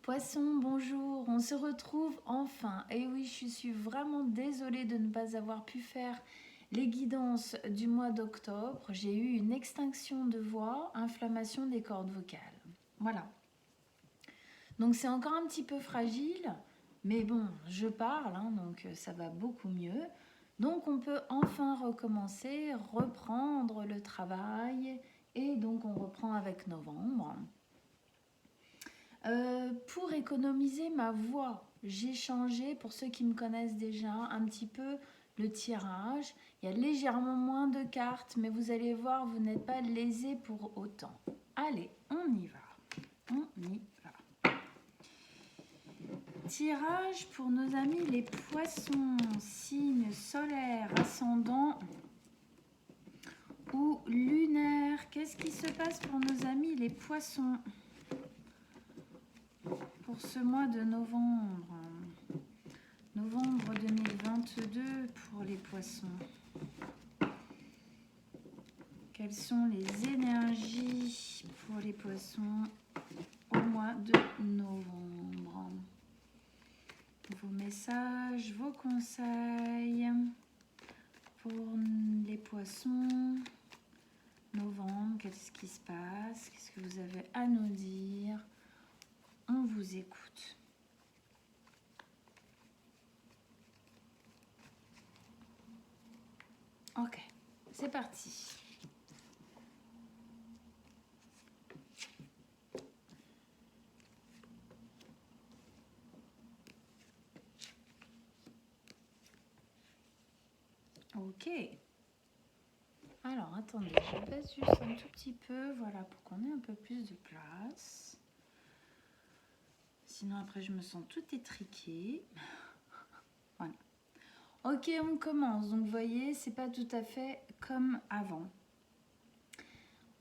Poisson, bonjour, on se retrouve enfin. Et oui, je suis vraiment désolée de ne pas avoir pu faire les guidances du mois d'octobre. J'ai eu une extinction de voix, inflammation des cordes vocales. Voilà. Donc c'est encore un petit peu fragile, mais bon, je parle, hein, donc ça va beaucoup mieux. Donc on peut enfin recommencer, reprendre le travail. Et donc on reprend avec novembre. Pour économiser ma voix, j'ai changé, pour ceux qui me connaissent déjà, un petit peu le tirage. Il y a légèrement moins de cartes, mais vous allez voir, vous n'êtes pas lésés pour autant. Allez, on y va. On y va. Tirage pour nos amis les poissons, signe solaire, ascendant ou lunaire. Qu'est-ce qui se passe pour nos amis les poissons pour ce mois de novembre? Novembre 2022 pour les poissons. Quelles sont les énergies pour les poissons au mois de novembre? Vos messages, vos conseils pour les poissons. Novembre, qu'est-ce qui se passe? Qu'est-ce que vous avez à nous dire? On vous écoute. Ok, c'est parti. Ok. Alors, attendez, je baisse juste un tout petit peu, voilà, pour qu'on ait un peu plus de place. Sinon, après, je me sens tout étriquée. Voilà. Ok, on commence. Donc, vous voyez, c'est pas tout à fait comme avant.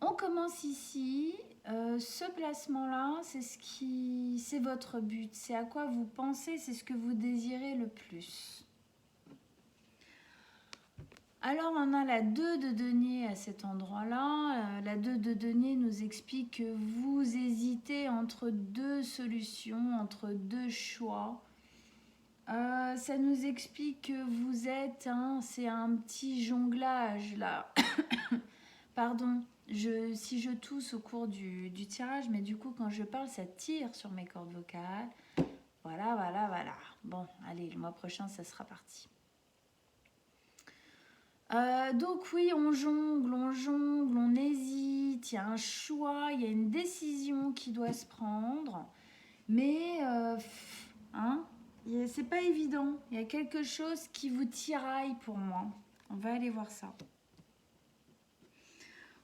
On commence ici. Ce placement-là, c'est votre but. C'est à quoi vous pensez, c'est ce que vous désirez le plus. Alors, on a la 2 de denier à cet endroit-là. La 2 de denier nous explique que vous hésitez entre deux solutions, entre deux choix. Ça nous explique que vous êtes, c'est un petit jonglage là. Pardon, si je tousse au cours du tirage, mais du coup quand je parle, ça tire sur mes cordes vocales. Voilà, voilà, voilà. Bon, allez, le mois prochain, ça sera parti. Donc oui, on jongle, on hésite, il y a un choix, il y a une décision qui doit se prendre. Mais, c'est pas évident. Il y a quelque chose qui vous tiraille pour moi. On va aller voir ça.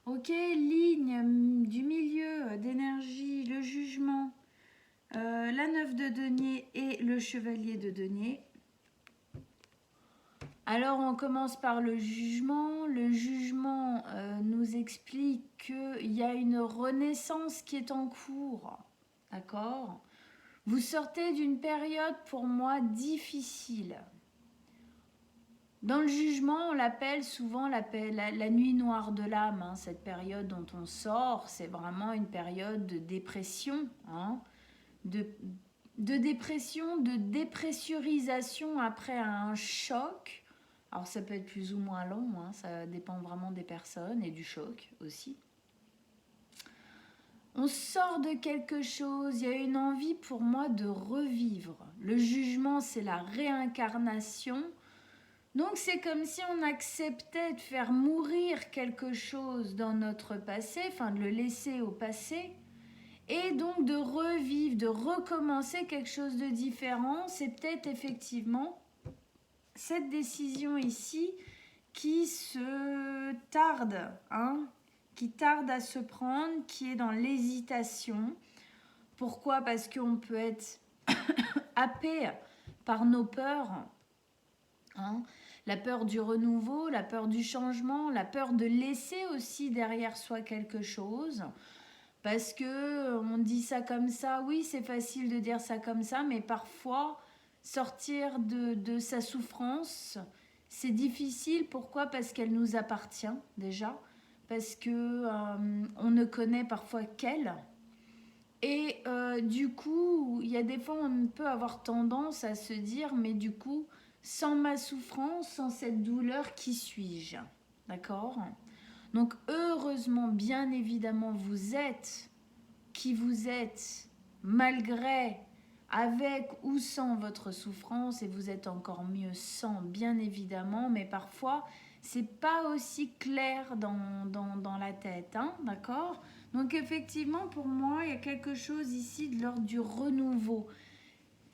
Ok, ligne du milieu d'énergie, le jugement, la 9 de denier et le chevalier de denier. Alors on commence par le jugement. Le jugement nous explique qu'il y a une renaissance qui est en cours. D'accord ? Vous sortez d'une période pour moi difficile. Dans le jugement, on l'appelle souvent la nuit noire de l'âme. Cette période dont on sort, c'est vraiment une période de dépression. De dépression, de dépressurisation après un choc. Alors ça peut être plus ou moins long, ça dépend vraiment des personnes et du choc aussi. On sort de quelque chose, il y a une envie pour moi de revivre. Le jugement, c'est la réincarnation. Donc c'est comme si on acceptait de faire mourir quelque chose dans notre passé, de le laisser au passé, et donc de revivre, de recommencer quelque chose de différent. C'est peut-être effectivement cette décision ici qui se tarde, qui tarde à se prendre, qui est dans l'hésitation. Pourquoi ? Parce qu'on peut être happé par nos peurs, la peur du renouveau, la peur du changement, la peur de laisser aussi derrière soi quelque chose. Parce que on dit ça comme ça, oui, c'est facile de dire ça comme ça, mais parfois sortir de sa souffrance, c'est difficile. Pourquoi ? Parce qu'elle nous appartient déjà, parce que on ne connaît parfois qu'elle. Et du coup, il y a des fois, on peut avoir tendance à se dire, mais du coup, sans ma souffrance, sans cette douleur, qui suis-je? D'accord? Donc, heureusement, bien évidemment, vous êtes qui vous êtes, malgré, avec ou sans votre souffrance, et vous êtes encore mieux sans, bien évidemment, mais parfois, c'est pas aussi clair dans la tête, hein, d'accord? Donc effectivement, pour moi, il y a quelque chose ici de l'ordre du renouveau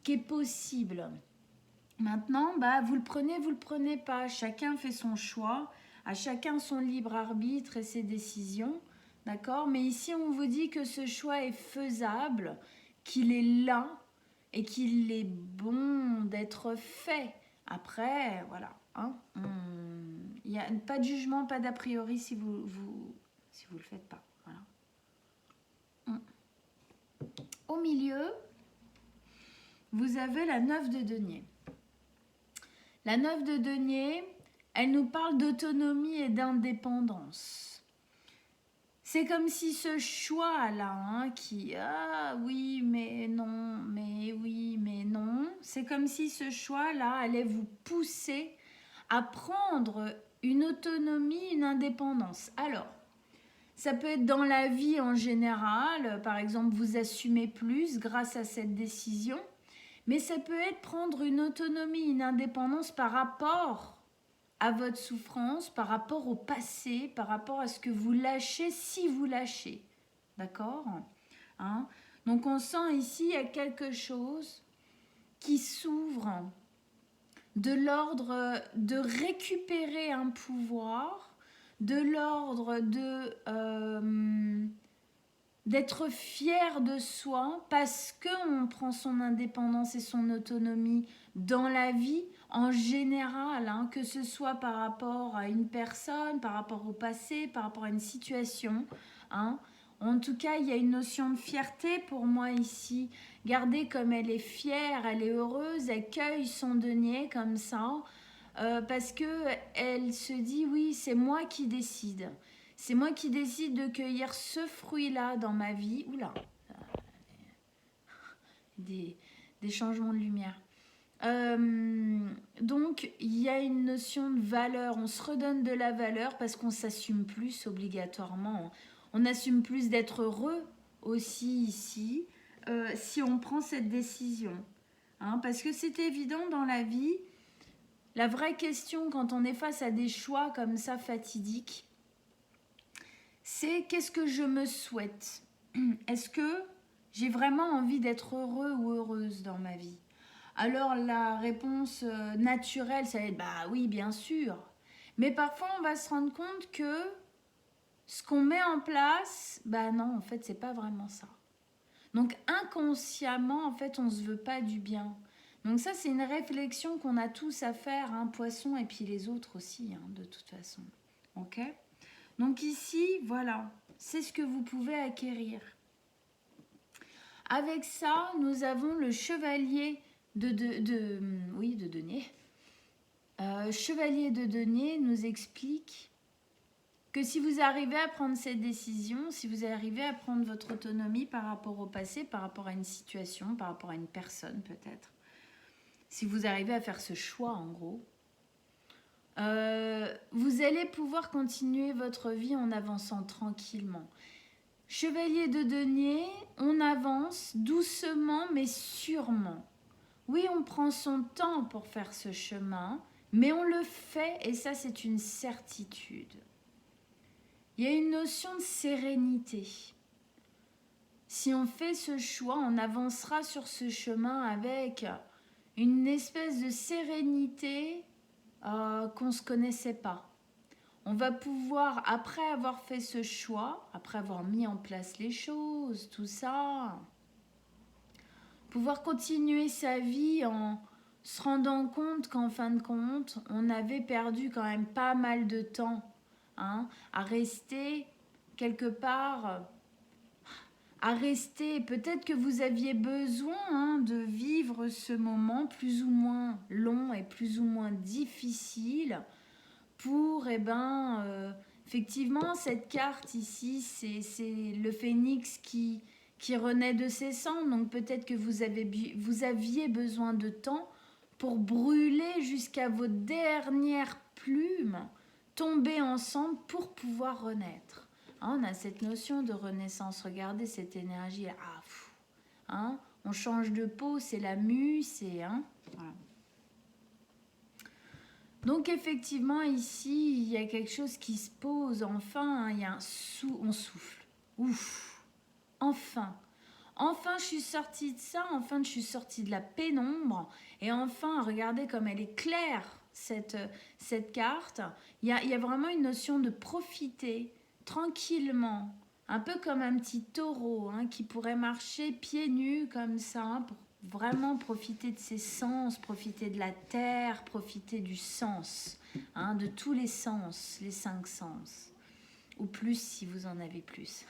qui est possible. Maintenant, bah, vous le prenez pas. Chacun fait son choix, à chacun son libre arbitre et ses décisions, d'accord? Mais ici, on vous dit que ce choix est faisable, qu'il est là et qu'il est bon d'être fait. Après, voilà, hein, il n'y a pas de jugement, pas d'a priori si si vous le faites pas. Voilà. Au milieu, vous avez la 9 de denier. La 9 de denier, elle nous parle d'autonomie et d'indépendance. C'est comme si ce choix-là, hein, qui, ah oui, mais non, mais oui, mais non, c'est comme si ce choix-là allait vous pousser à prendre une autonomie, une indépendance. Alors, ça peut être dans la vie en général, par exemple, vous assumez plus grâce à cette décision, mais ça peut être prendre une autonomie, une indépendance par rapport à votre souffrance, par rapport au passé, par rapport à ce que vous lâchez si vous lâchez. D'accord, hein? Donc on sent ici il y a quelque chose qui s'ouvre de l'ordre de récupérer un pouvoir, de l'ordre d'être fier de soi parce qu'on prend son indépendance et son autonomie dans la vie en général, hein, que ce soit par rapport à une personne, par rapport au passé, par rapport à une situation. Hein. En tout cas, il y a une notion de fierté pour moi ici. Regardez comme elle est fière, elle est heureuse, elle cueille son denier comme ça, parce que elle se dit oui, c'est moi qui décide. C'est moi qui décide de cueillir ce fruit-là dans ma vie. Oula, des, des changements de lumière. Donc, il y a une notion de valeur. On se redonne de la valeur parce qu'on s'assume plus obligatoirement. On assume plus d'être heureux aussi ici si on prend cette décision. Hein, parce que c'est évident dans la vie, la vraie question quand on est face à des choix comme ça fatidiques, c'est qu'est-ce que je me souhaite? Est-ce que j'ai vraiment envie d'être heureux ou heureuse dans ma vie? Alors la réponse naturelle, ça va être bah oui, bien sûr. Mais parfois on va se rendre compte que ce qu'on met en place, bah non, en fait, c'est pas vraiment ça. Donc inconsciemment, en fait, on se veut pas du bien. Donc ça, c'est une réflexion qu'on a tous à faire, hein, poisson et puis les autres aussi, hein, de toute façon. Ok? Donc ici, voilà, c'est ce que vous pouvez acquérir. Avec ça, nous avons le chevalier de denier. Chevalier de denier nous explique que si vous arrivez à prendre cette décision, si vous arrivez à prendre votre autonomie par rapport au passé, par rapport à une situation, par rapport à une personne peut-être, si vous arrivez à faire ce choix en gros, vous allez pouvoir continuer votre vie en avançant tranquillement. Chevalier de denier, on avance doucement mais sûrement. Oui, on prend son temps pour faire ce chemin, mais on le fait et ça c'est une certitude. Il y a une notion de sérénité. Si on fait ce choix, on avancera sur ce chemin avec une espèce de sérénité qu'on ne se connaissait pas. On va pouvoir, après avoir fait ce choix, après avoir mis en place les choses, tout ça, pouvoir continuer sa vie en se rendant compte qu'en fin de compte, on avait perdu quand même pas mal de temps, hein, à rester quelque part, à rester. Peut-être que vous aviez besoin, hein, de vivre ce moment plus ou moins long et plus ou moins difficile pour, effectivement, cette carte ici, c'est le phénix qui qui renaît de ses cendres. Donc peut-être que vous aviez besoin de temps pour brûler jusqu'à vos dernières plumes, tomber ensemble pour pouvoir renaître. Hein, on a cette notion de renaissance. Regardez cette énergie. Ah, hein, on change de peau, c'est la mue, c'est... Hein, voilà. Donc effectivement, ici, il y a quelque chose qui se pose. Enfin, hein, il y a on souffle. Ouf. Enfin. Enfin, je suis sortie de ça. Enfin, je suis sortie de la pénombre. Et enfin, regardez comme elle est claire, cette carte. Il y a vraiment une notion de profiter tranquillement. Un peu comme un petit taureau hein, qui pourrait marcher pieds nus comme ça hein, pour vraiment profiter de ses sens, profiter de la terre, profiter du sens, hein, de tous les sens, les 5 sens. Ou plus si vous en avez plus.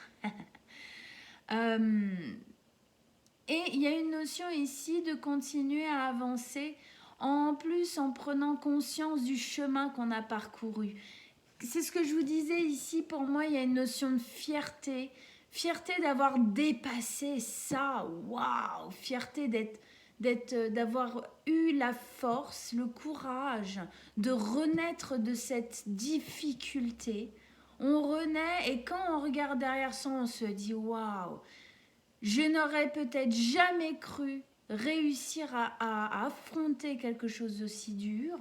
Et il y a une notion ici de continuer à avancer, en plus en prenant conscience du chemin qu'on a parcouru. C'est ce que je vous disais ici, pour moi, il y a une notion de fierté. Fierté d'avoir dépassé ça, waouh! Fierté d'avoir eu la force, le courage de renaître de cette difficulté. On renaît et quand on regarde derrière ça, on se dit waouh! Je n'aurais peut-être jamais cru réussir à affronter quelque chose d'aussi dur.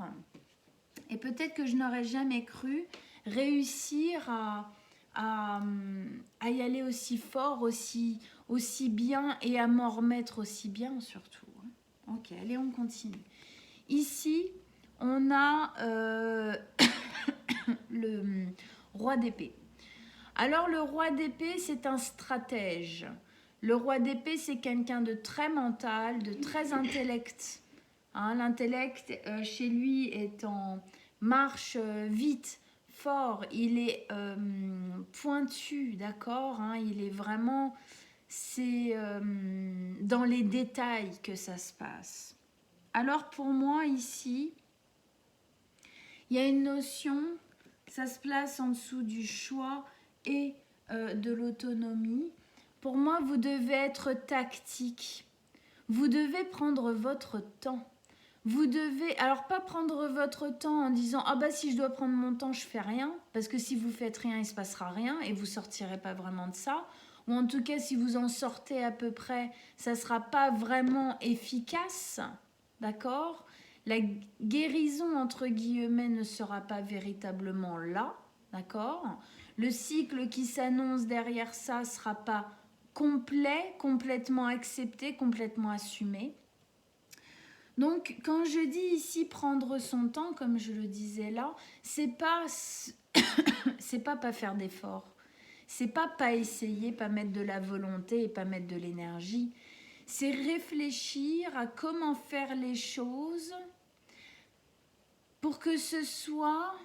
Et peut-être que je n'aurais jamais cru réussir à y aller aussi fort, aussi bien et à m'en remettre aussi bien surtout. Ok, allez, on continue. Ici, on a le roi d'épée. Alors, le roi d'épée, c'est un stratège. Le roi d'épée, c'est quelqu'un de très mental, de très intellect. Hein, l'intellect, chez lui, est en marche vite, fort. Il est pointu, d'accord hein, il est vraiment... C'est dans les détails que ça se passe. Alors, pour moi, ici, il y a une notion, ça se place en dessous du choix et de l'autonomie. Pour moi, vous devez être tactique. Vous devez prendre votre temps. Vous devez, alors pas prendre votre temps en disant « Ah bah si je dois prendre mon temps, je fais rien ». Parce que si vous faites rien, il ne se passera rien et vous ne sortirez pas vraiment de ça. Ou en tout cas, si vous en sortez à peu près, ça ne sera pas vraiment efficace. D'accord ? La guérison, entre guillemets, ne sera pas véritablement là. D'accord ? Le cycle qui s'annonce derrière ça ne sera pas complet, complètement accepté, complètement assumé. Donc, quand je dis ici prendre son temps, comme je le disais là, c'est pas faire d'efforts. C'est pas essayer, pas mettre de la volonté et pas mettre de l'énergie. C'est réfléchir à comment faire les choses pour que ce soit...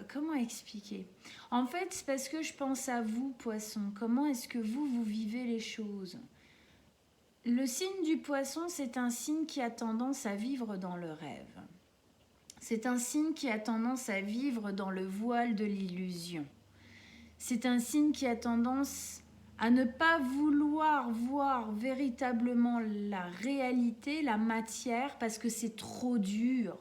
comment expliquer ? En fait, c'est parce que je pense à vous, poissons. Comment est-ce que vous vivez les choses ? Le signe du poisson, c'est un signe qui a tendance à vivre dans le rêve. C'est un signe qui a tendance à vivre dans le voile de l'illusion. C'est un signe qui a tendance à ne pas vouloir voir véritablement la réalité, la matière, parce que c'est trop dur.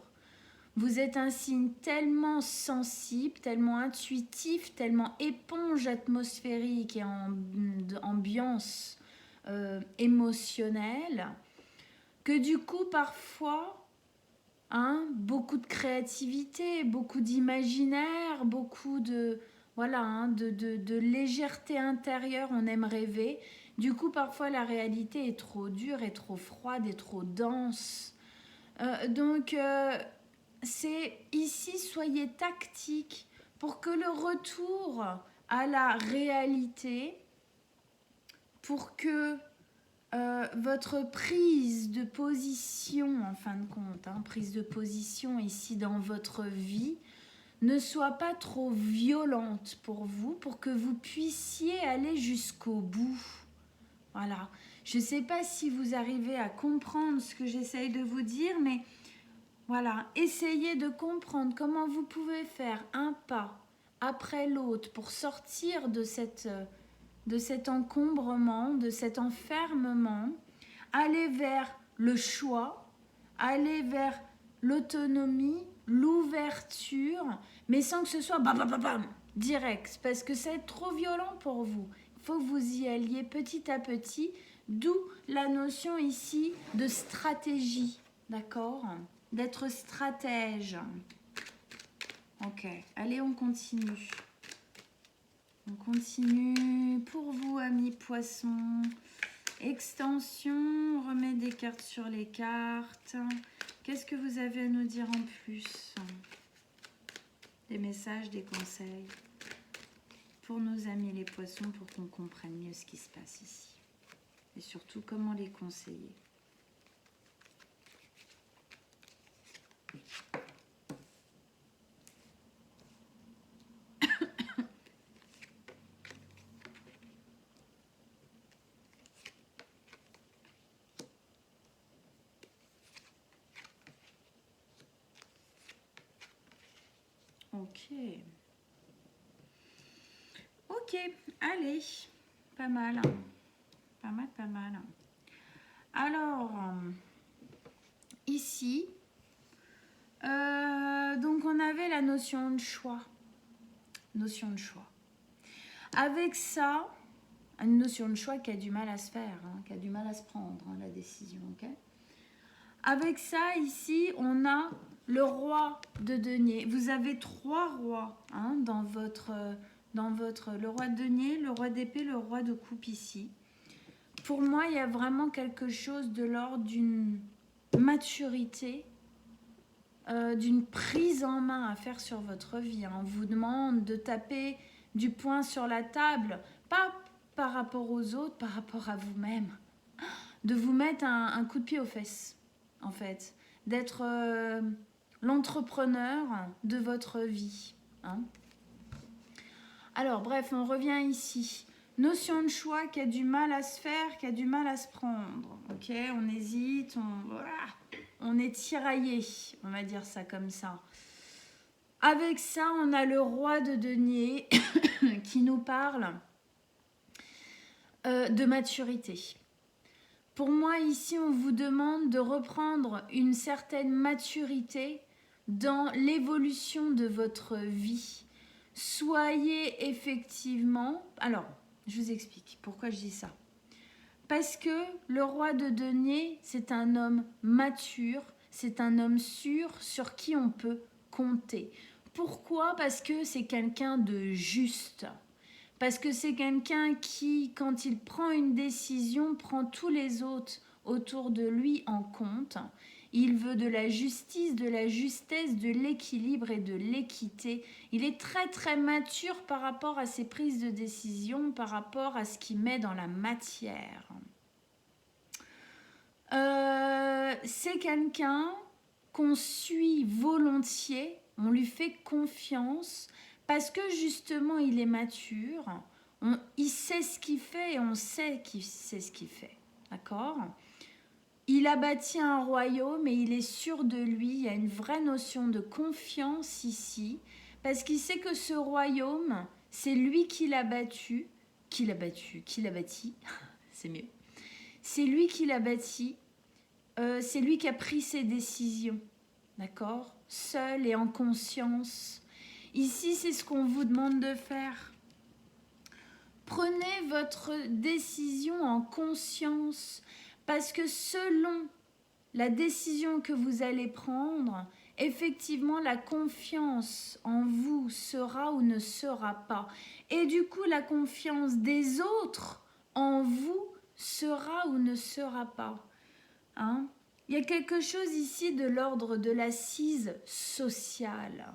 Vous êtes un signe tellement sensible, tellement intuitif, tellement éponge atmosphérique et ambiance émotionnelle, que du coup parfois, hein, beaucoup de créativité, beaucoup d'imaginaire, beaucoup de, voilà, hein, de légèreté intérieure, on aime rêver. Du coup parfois la réalité est trop dure, et trop froide, et trop dense. Donc c'est ici, soyez tactique pour que le retour à la réalité, pour que votre prise de position, en fin de compte, hein, prise de position ici dans votre vie, ne soit pas trop violente pour vous, pour que vous puissiez aller jusqu'au bout. Voilà. Je ne sais pas si vous arrivez à comprendre ce que j'essaye de vous dire, mais voilà, essayez de comprendre comment vous pouvez faire un pas après l'autre pour sortir de cet encombrement, de cet enfermement, aller vers le choix, aller vers l'autonomie, l'ouverture, mais sans que ce soit bam, bam, bam, bam, direct, parce que c'est trop violent pour vous. Il faut que vous y alliez petit à petit, d'où la notion ici de stratégie, d'accord? D'être stratège. Ok, allez, on continue. On continue pour vous, amis poissons. Extension, on remet des cartes sur les cartes. Qu'est-ce que vous avez à nous dire en plus? Des messages, des conseils pour nos amis les poissons pour qu'on comprenne mieux ce qui se passe ici. Et surtout, comment les conseiller. Ok. Ok, allez. Pas mal. Pas mal, pas mal. Alors, ici, donc on avait la notion de choix. Notion de choix. Avec ça, une notion de choix qui a du mal à se faire, qui a du mal à se prendre, la décision. Okay. Avec ça, ici, on a le roi de denier. Vous avez 3 rois dans votre, le roi de denier, le roi d'épée, le roi de coupe ici. Pour moi, il y a vraiment quelque chose de l'ordre d'une maturité, d'une prise en main à faire sur votre vie. On vous demande de taper du poing sur la table, pas par rapport aux autres, par rapport à vous-même. De vous mettre un coup de pied aux fesses, en fait. D'être l'entrepreneur de votre vie. Alors, bref, on revient ici. Notion de choix qui a du mal à se faire, qui a du mal à se prendre. Ok, on hésite, on est tiraillé, on va dire ça comme ça. Avec ça, on a le roi de denier qui nous parle de maturité. Pour moi, ici, on vous demande de reprendre une certaine maturité dans l'évolution de votre vie. Soyez effectivement... Alors, je vous explique pourquoi je dis ça. Parce que le roi de denier, c'est un homme mature, c'est un homme sûr sur qui on peut compter. Pourquoi? Parce que c'est quelqu'un de juste. Parce que c'est quelqu'un qui, quand il prend une décision, prend tous les autres autour de lui en compte. Il veut de la justice, de la justesse, de l'équilibre et de l'équité. Il est très très mature par rapport à ses prises de décision, par rapport à ce qu'il met dans la matière. C'est quelqu'un qu'on suit volontiers, on lui fait confiance parce que justement il est mature, il sait ce qu'il fait et on sait qu'il sait ce qu'il fait. D'accord ? Il a bâti un royaume et il est sûr de lui, il y a une vraie notion de confiance ici, parce qu'il sait que ce royaume, c'est lui qui l'a bâti, c'est mieux. C'est lui qui l'a bâti, c'est lui qui a pris ses décisions, d'accord ? Seul et en conscience. Ici, c'est ce qu'on vous demande de faire. Prenez votre décision en conscience, parce que selon la décision que vous allez prendre, effectivement, la confiance en vous sera ou ne sera pas. Et du coup, la confiance des autres en vous sera ou ne sera pas. Il y a quelque chose ici de l'ordre de l'assise sociale,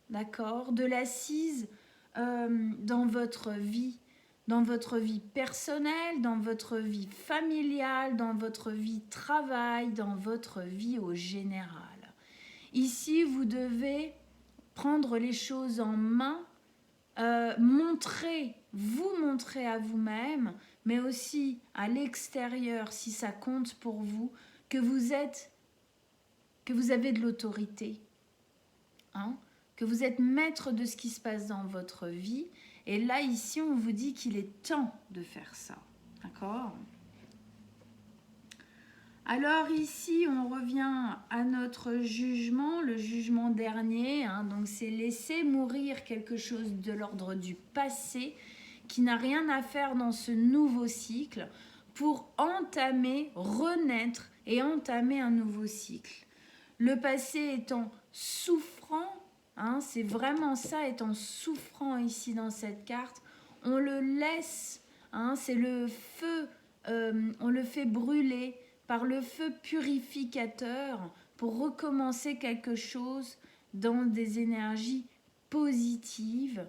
d'accord ? De l'assise dans votre vie personnelle, dans votre vie familiale, dans votre vie travail, dans votre vie au général. Ici, vous devez prendre les choses en main, vous montrer à vous-même, mais aussi à l'extérieur, si ça compte pour vous, que vous avez de l'autorité, que que vous êtes maître de ce qui se passe dans votre vie. Et là, ici, on vous dit qu'il est temps de faire ça. D'accord ? Alors ici, on revient à notre jugement, le jugement dernier. Donc, c'est laisser mourir quelque chose de l'ordre du passé qui n'a rien à faire dans ce nouveau cycle pour entamer, renaître et entamer un nouveau cycle. Le passé étant souffrant, c'est vraiment ça, étant souffrant ici dans cette carte, on le laisse, c'est le feu, on le fait brûler par le feu purificateur pour recommencer quelque chose dans des énergies positives,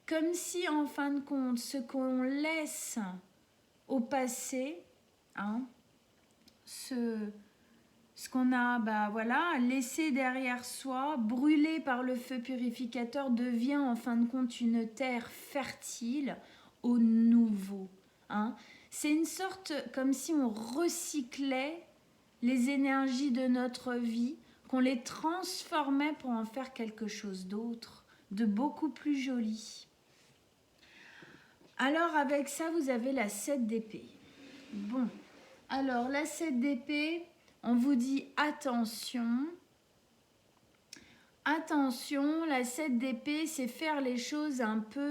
comme si en fin de compte, ce qu'on laisse au passé, ce qu'on a laissé derrière soi, brûlé par le feu purificateur, devient en fin de compte une terre fertile au nouveau. C'est une sorte comme si on recyclait les énergies de notre vie, qu'on les transformait pour en faire quelque chose d'autre, de beaucoup plus joli. Alors avec ça, vous avez la 7 d'épée. Bon, alors la 7 d'épée, on vous dit attention. Attention, la 7 d'épée, c'est faire les choses un peu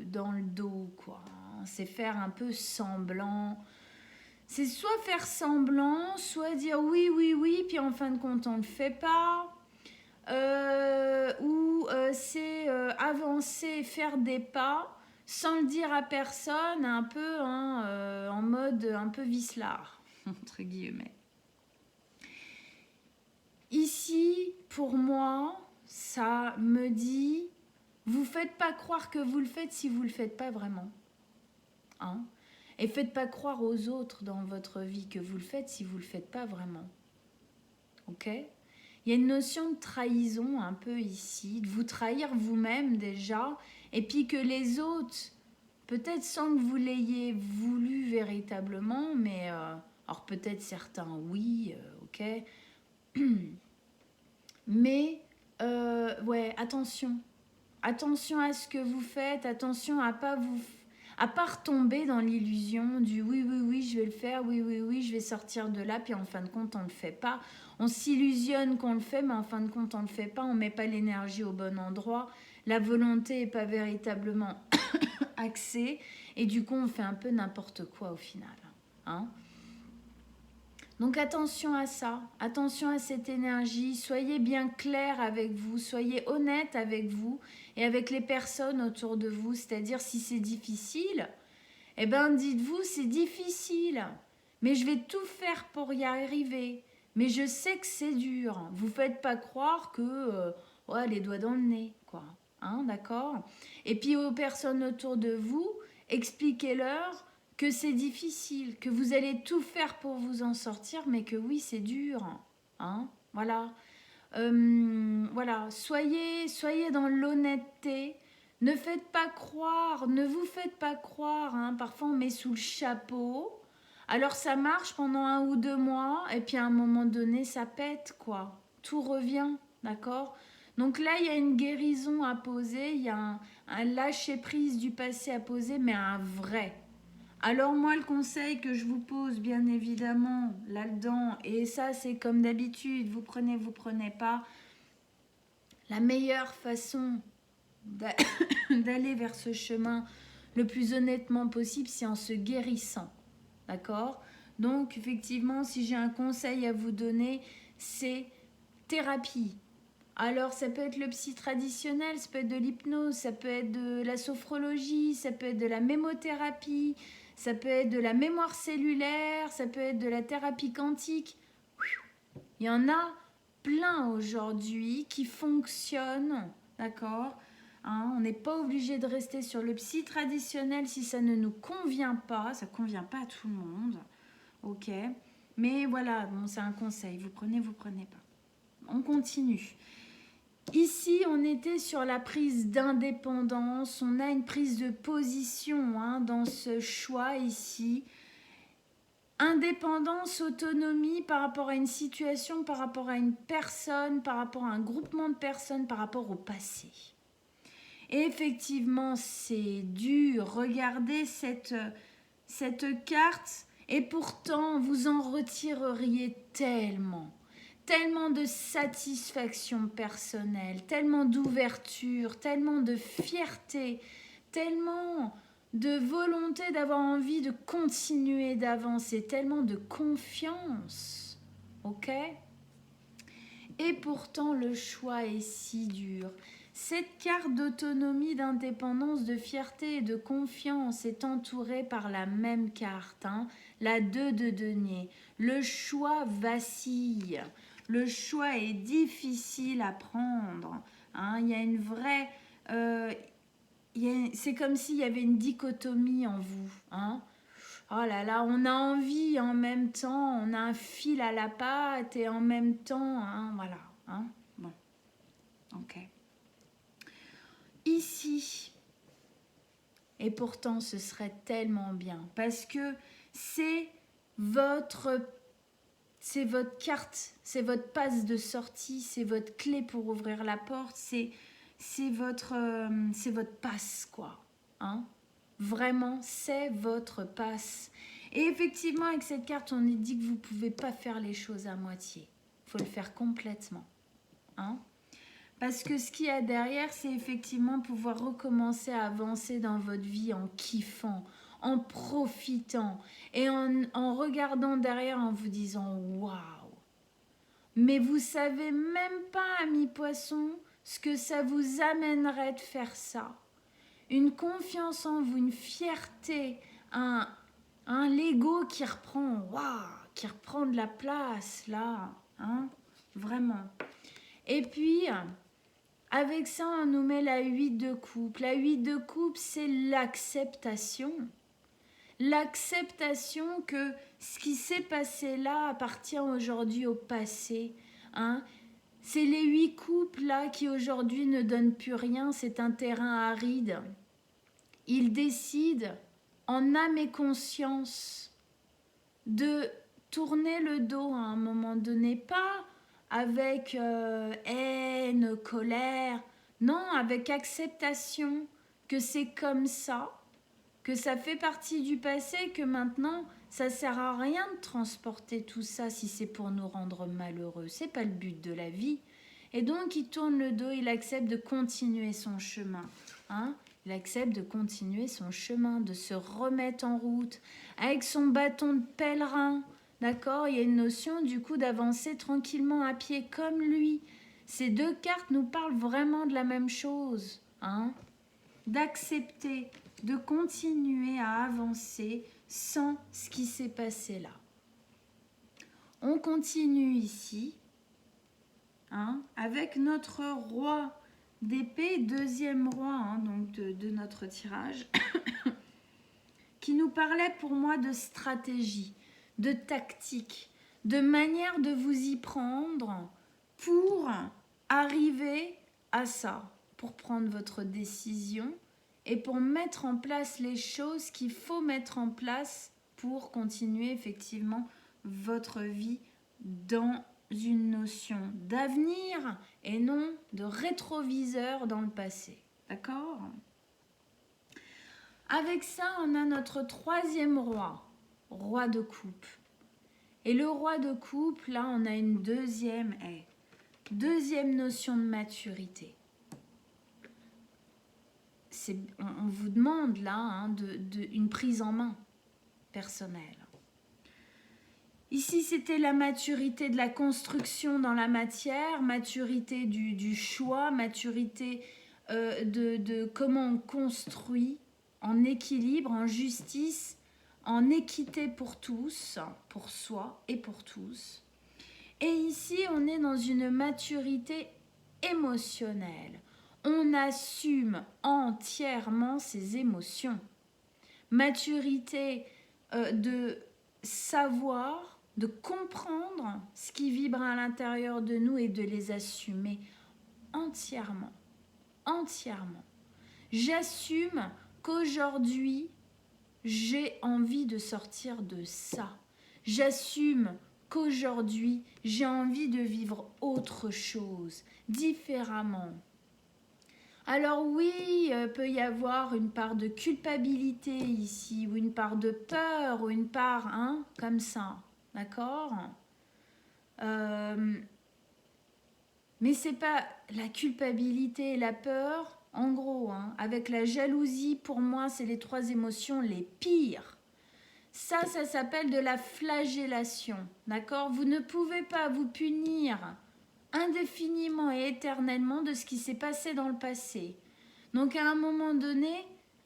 dans le dos, quoi. C'est faire un peu semblant. C'est soit faire semblant, soit dire oui, oui, oui, puis en fin de compte, on ne le fait pas. C'est avancer, faire des pas, sans le dire à personne, un peu en mode un peu vicelard, entre guillemets. Ici, pour moi, ça me dit, vous faites pas croire que vous le faites si vous le faites pas vraiment. Et faites pas croire aux autres dans votre vie que vous le faites si vous le faites pas vraiment. Ok ? Il y a une notion de trahison un peu ici, de vous trahir vous-même déjà, et puis que les autres, peut-être sans que vous l'ayez voulu véritablement, mais alors peut-être certains oui, ok. Mais ouais, attention. Attention à ce que vous faites, attention à pas retomber dans l'illusion du oui, oui, oui, je vais le faire, oui, oui, oui, je vais sortir de là, puis en fin de compte, on ne le fait pas. On s'illusionne qu'on le fait, mais en fin de compte, on ne le fait pas, on ne met pas l'énergie au bon endroit, la volonté n'est pas véritablement axée, et du coup, on fait un peu n'importe quoi au final. Donc attention à ça, attention à cette énergie, soyez bien clair avec vous, soyez honnête avec vous et avec les personnes autour de vous, c'est-à-dire si c'est difficile, eh ben dites-vous c'est difficile, mais je vais tout faire pour y arriver, mais je sais que c'est dur, vous faites pas croire que les doigts dans le nez, quoi, d'accord? Et puis aux personnes autour de vous, expliquez-leur que c'est difficile, que vous allez tout faire pour vous en sortir, mais que oui, c'est dur. Voilà. Voilà. Soyez dans l'honnêteté. Ne faites pas croire, ne vous faites pas croire. Parfois, on met sous le chapeau. Alors, ça marche pendant 1 ou 2 mois, et puis à un moment donné, ça pète, quoi. Tout revient, d'accord ? Donc là, il y a une guérison à poser, il y a un lâcher-prise du passé à poser, mais un vrai. Alors moi, le conseil que je vous pose, bien évidemment, là-dedans, et ça c'est comme d'habitude, vous prenez pas, la meilleure façon d'aller vers ce chemin le plus honnêtement possible, c'est en se guérissant, d'accord ? Donc effectivement, si j'ai un conseil à vous donner, c'est thérapie. Alors ça peut être le psy traditionnel, ça peut être de l'hypnose, ça peut être de la sophrologie, ça peut être de la mémothérapie, ça peut être de la mémoire cellulaire, ça peut être de la thérapie quantique. Il y en a plein aujourd'hui qui fonctionnent, d'accord ? On n'est pas obligé de rester sur le psy traditionnel si ça ne nous convient pas. Ça ne convient pas à tout le monde, ok ? Mais voilà, bon, c'est un conseil. Vous prenez pas. On continue. Ici, on était sur la prise d'indépendance, on a une prise de position dans ce choix ici. Indépendance, autonomie par rapport à une situation, par rapport à une personne, par rapport à un groupement de personnes, par rapport au passé. Et effectivement, c'est dur. Regardez cette carte et pourtant vous en retireriez tellement. Tellement de satisfaction personnelle, tellement d'ouverture, tellement de fierté, tellement de volonté d'avoir envie de continuer d'avancer, tellement de confiance. Ok ? Et pourtant, le choix est si dur. Cette carte d'autonomie, d'indépendance, de fierté et de confiance est entourée par la même carte, la 2 de denier. Le choix vacille. Le choix est difficile à prendre. Il y a une vraie... c'est comme s'il y avait une dichotomie en vous. Oh là là, on a envie en même temps, on a un fil à la patte et en même temps, voilà. Bon, ok. Ici, et pourtant ce serait tellement bien, parce que c'est votre carte, c'est votre passe de sortie, c'est votre clé pour ouvrir la porte, c'est votre passe, quoi. Vraiment, c'est votre passe. Et effectivement, avec cette carte, on est dit que vous ne pouvez pas faire les choses à moitié. Il faut le faire complètement. Parce que ce qu'il y a derrière, c'est effectivement pouvoir recommencer à avancer dans votre vie en kiffant, en profitant et en regardant derrière en vous disant « Waouh !» Mais vous savez même pas, amis poissons, ce que ça vous amènerait de faire ça. Une confiance en vous, une fierté, un Lego qui reprend, qui reprend de la place, là, vraiment. Et puis, avec ça, on nous met la 8 de coupe. La 8 de coupe, c'est l'acceptation. L'acceptation que ce qui s'est passé là appartient aujourd'hui au passé. C'est les 8 coupes là qui aujourd'hui ne donnent plus rien. C'est un terrain aride. Il décide en âme et conscience de tourner le dos à un moment donné, pas avec haine, colère, non, avec acceptation que c'est comme ça, que ça fait partie du passé, que maintenant ça sert à rien de transporter tout ça si c'est pour nous rendre malheureux, c'est pas le but de la vie. Et donc il tourne le dos, il accepte de continuer son chemin, Il accepte de continuer son chemin, de se remettre en route avec son bâton de pèlerin. D'accord ? Il y a une notion du coup d'avancer tranquillement à pied comme lui. Ces deux cartes nous parlent vraiment de la même chose. D'accepter, de continuer à avancer sans ce qui s'est passé là. On continue ici avec notre roi d'épée, deuxième roi donc de notre tirage, qui nous parlait pour moi de stratégie, de tactique, de manière de vous y prendre pour arriver à ça, pour prendre votre décision et pour mettre en place les choses qu'il faut mettre en place pour continuer effectivement votre vie dans une notion d'avenir et non de rétroviseur dans le passé. D'accord ? Avec ça, on a notre troisième roi, roi de coupe. Et le roi de coupe, là, on a une deuxième notion de maturité. On vous demande là une prise en main personnelle. Ici, c'était la maturité de la construction dans la matière, maturité du choix, maturité de comment on construit en équilibre, en justice, en équité pour tous, pour soi et pour tous. Et ici, on est dans une maturité émotionnelle. On assume entièrement ses émotions. Maturité de savoir, de comprendre ce qui vibre à l'intérieur de nous et de les assumer entièrement. Entièrement. J'assume qu'aujourd'hui, j'ai envie de sortir de ça. J'assume qu'aujourd'hui, j'ai envie de vivre autre chose, différemment. Alors oui, peut y avoir une part de culpabilité ici, ou une part de peur, ou une part, hein, comme ça, d'accord? Mais c'est pas la culpabilité et la peur, en gros, hein, avec la jalousie, pour moi, c'est les 3 émotions les pires. Ça s'appelle de la flagellation, d'accord? Vous ne pouvez pas vous punir indéfiniment et éternellement de ce qui s'est passé dans le passé. Donc à un moment donné,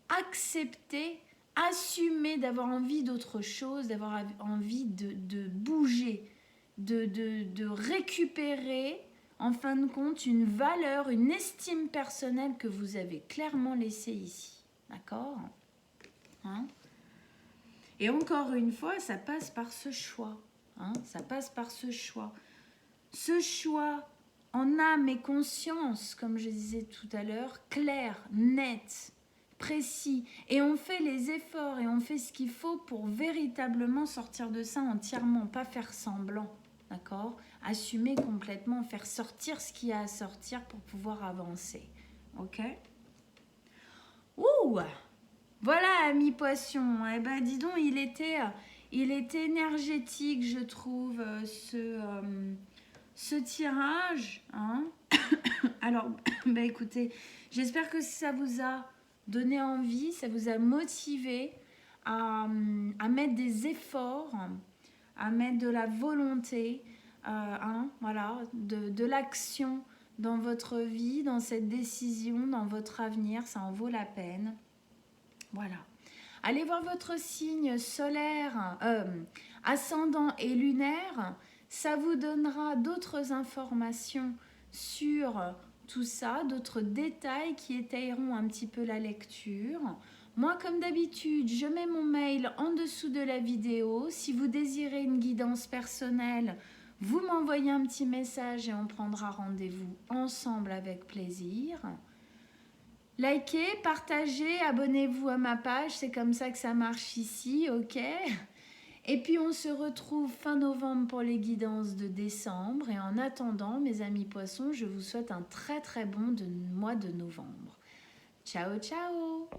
accepter, assumer d'avoir envie d'autre chose, d'avoir envie de bouger, de récupérer en fin de compte une valeur, une estime personnelle que vous avez clairement laissée ici. D'accord, hein? Et encore une fois, ça passe par ce choix. Hein, ça passe par ce choix. Ce choix en âme et conscience, comme je disais tout à l'heure, clair, net, précis. Et on fait les efforts et on fait ce qu'il faut pour véritablement sortir de ça entièrement, pas faire semblant. D'accord? Assumer complètement, faire sortir ce qu'il y a à sortir pour pouvoir avancer. Ok? Ouh! Voilà, ami poisson. Eh ben, dis donc, il était énergétique, je trouve, ce tirage. Hein. Alors, bah, écoutez, j'espère que ça vous a donné envie, ça vous a motivé à mettre des efforts, à mettre de la volonté, hein, voilà, de l'action dans votre vie, dans cette décision, dans votre avenir. Ça en vaut la peine. Voilà. Allez voir votre signe solaire, ascendant et lunaire. Ça vous donnera d'autres informations sur tout ça, d'autres détails qui étayeront un petit peu la lecture. Moi, comme d'habitude, je mets mon mail en dessous de la vidéo. Si vous désirez une guidance personnelle, vous m'envoyez un petit message et on prendra rendez-vous ensemble avec plaisir. Likez, partagez, abonnez-vous à ma page, c'est comme ça que ça marche ici, ok? Et puis on se retrouve fin novembre pour les guidances de décembre. Et en attendant, mes amis poissons, je vous souhaite un très très bon mois de novembre. Ciao, ciao!